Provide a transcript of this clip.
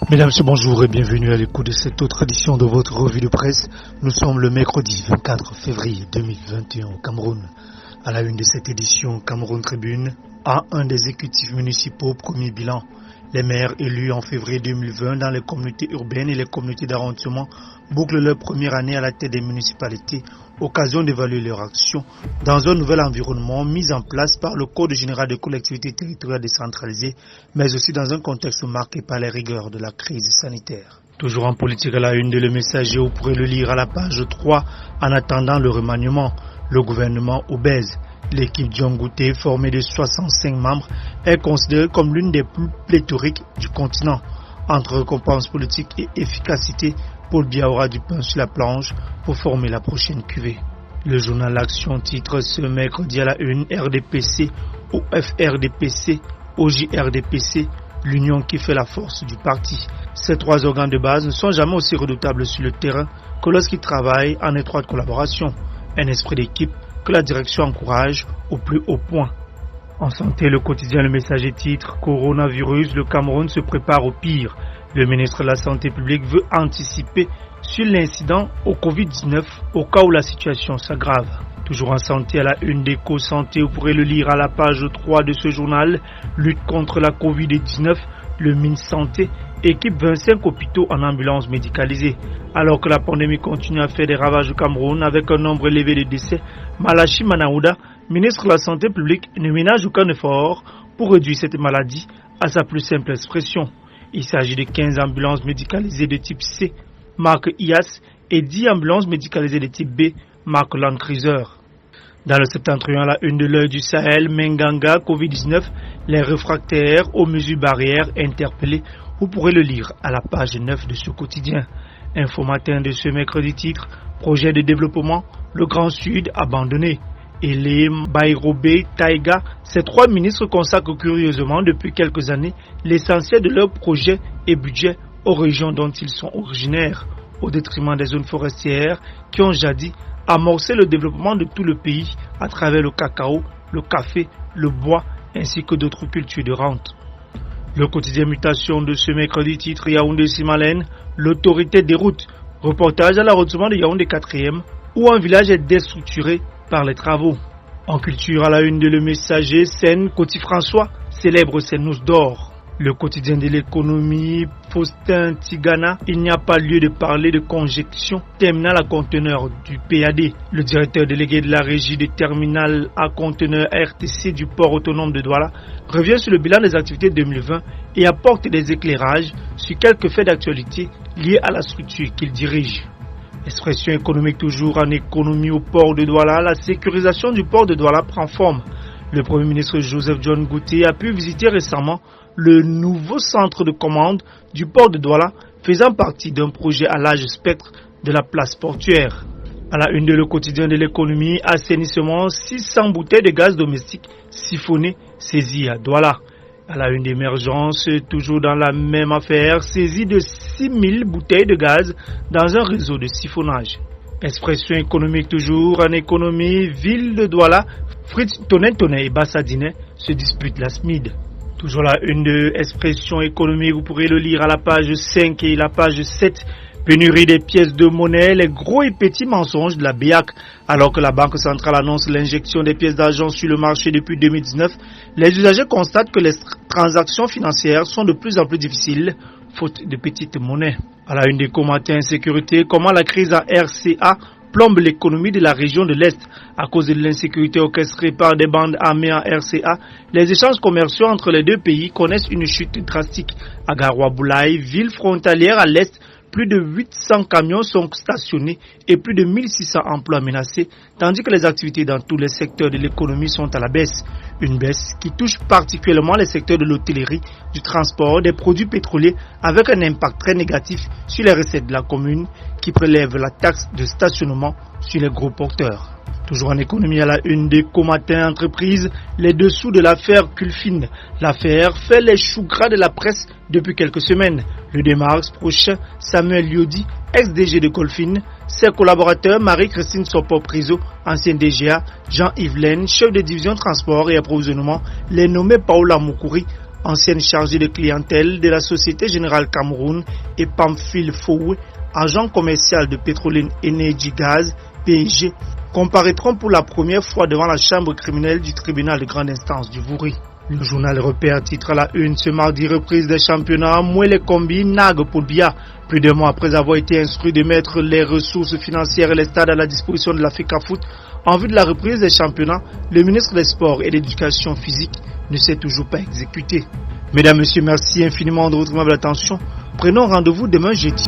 Mesdames et bonjour et bienvenue à l'écoute de cette autre édition de votre revue de presse. Nous sommes le mercredi 24 février 2021 au Cameroun. À la une de cette édition, Cameroun Tribune a un des exécutifs municipaux premier bilan. Les maires élus en février 2020 dans les communautés urbaines et les communautés d'arrondissement bouclent leur première année à la tête des municipalités, occasion d'évaluer leur action dans un nouvel environnement mis en place par le Code général des collectivités territoriales décentralisées, mais aussi dans un contexte marqué par les rigueurs de la crise sanitaire. Toujours en politique à la une de Le Messager, vous pourrez le lire à la page 3 en attendant le remaniement. Le gouvernement obèse. L'équipe Diongouté, formée de 65 membres, est considérée comme l'une des plus pléthoriques du continent. Entre récompenses politiques et efficacité, Paul Biya aura du pain sur la planche pour former la prochaine cuvée. Le journal L'Action titre ce mercredi à la une RDPC, OFRDPC, OJRDPC, l'union qui fait la force du parti. Ces trois organes de base ne sont jamais aussi redoutables sur le terrain que lorsqu'ils travaillent en étroite collaboration. Un esprit d'équipe que la direction encourage au plus haut point. En santé, le quotidien Le Messager titre Coronavirus, le Cameroun se prépare au pire. Le ministre de la Santé publique veut anticiper sur l'incident au Covid-19 au cas où la situation s'aggrave. Toujours en santé, à la une d'Éco-Santé, vous pourrez le lire à la page 3 de ce journal. Lutte contre la Covid-19, le MinSanté équipe 25 hôpitaux en ambulance médicalisée. Alors que la pandémie continue à faire des ravages au Cameroun avec un nombre élevé de décès, Malachi Manaouda, ministre de la Santé publique, ne ménage aucun effort pour réduire cette maladie à sa plus simple expression. Il s'agit de 15 ambulances médicalisées de type C, marque IAS, et 10 ambulances médicalisées de type B, marque Land Cruiser. Dans le septentrion, à la une de l'œil du Sahel, Menganga, Covid-19, les réfractaires aux mesures barrières interpellés. Vous pourrez le lire à la page 9 de ce quotidien. Info Matin de ce mercredi titre, projet de développement, le Grand Sud abandonné. Elim, Bayrobé, Taïga, ces trois ministres consacrent curieusement depuis quelques années l'essentiel de leurs projets et budgets aux régions dont ils sont originaires, au détriment des zones forestières qui ont jadis amorcé le développement de tout le pays à travers le cacao, le café, le bois ainsi que d'autres cultures de rente. Le quotidien Mutation de ce mercredi titre Yaoundé-Simalène, l'autorité des routes. Reportage à l'arrondissement de Yaoundé 4e où un village est déstructuré par les travaux. En culture à la une de Le Messager, Seine, Coty-François célèbre ses noces d'or. Le quotidien de l'économie, Faustin Tigana, il n'y a pas lieu de parler de conjection terminal à conteneur du PAD. Le directeur délégué de la régie des terminales à conteneurs RTC du port autonome de Douala revient sur le bilan des activités 2020 et apporte des éclairages sur quelques faits d'actualité liés à la structure qu'il dirige. Expression économique toujours en économie au port de Douala, la sécurisation du port de Douala prend forme. Le Premier ministre Joseph John Gouté a pu visiter récemment le nouveau centre de commande du port de Douala, faisant partie d'un projet à large spectre de la place portuaire. À la une de Le Quotidien de l'économie, assainissement, 600 bouteilles de gaz domestique siphonnées saisies à Douala. À la une d'émergence, toujours dans la même affaire, saisie de 6000 bouteilles de gaz dans un réseau de siphonnage. Expression économique toujours en économie, ville de Douala, Fritz Tonnet et Bassadine se disputent la SMID. Toujours la une de Expression économique, vous pourrez le lire à la page 5 et la page 7. Pénurie des pièces de monnaie, les gros et petits mensonges de la BEAC. Alors que la Banque centrale annonce l'injection des pièces d'argent sur le marché depuis 2019, les usagers constatent que les transactions financières sont de plus en plus difficiles, faute de petites monnaies. À la une des commentaires insécurité, comment la crise en RCA plombe l'économie de la région de l'Est. À cause de l'insécurité orchestrée par des bandes armées en RCA, les échanges commerciaux entre les deux pays connaissent une chute drastique. À Garoua-Boulaye, ville frontalière à l'Est, plus de 800 camions sont stationnés et plus de 1600 emplois menacés, tandis que les activités dans tous les secteurs de l'économie sont à la baisse. Une baisse qui touche particulièrement les secteurs de l'hôtellerie, du transport, des produits pétroliers, avec un impact très négatif sur les recettes de la commune qui prélève la taxe de stationnement sur les gros porteurs. Toujours en économie à la une d'Éco-Matin Entreprise, les dessous de l'affaire Culfine. L'affaire fait les choux gras de la presse depuis quelques semaines. Le 2 mars prochain, Samuel Liodi, ex-DG de Colfine, ses collaborateurs Marie-Christine Sopo-Priso, ancien DGA, Jean-Yves Laine, chef de division transport et approvisionnement, les nommés Paola Moukouri, ancienne chargée de clientèle de la Société Générale Cameroun, et Pamphile Foué, agent commercial de Petroleum Energy Gaz, PEG, comparaîtront pour la première fois devant la chambre criminelle du tribunal de grande instance du Vouri. Le journal Repère titre à la une ce mardi: reprise des championnats, Mouélé Combi, Nag pour Bia. Plus d'un mois après avoir été instruit de mettre les ressources financières et les stades à la disposition de l'Africa Foot en vue de la reprise des championnats, le ministre des Sports et de l'Éducation physique ne s'est toujours pas exécuté. Mesdames, Messieurs, merci infiniment de votre aimable attention. Prenons rendez-vous demain jeudi.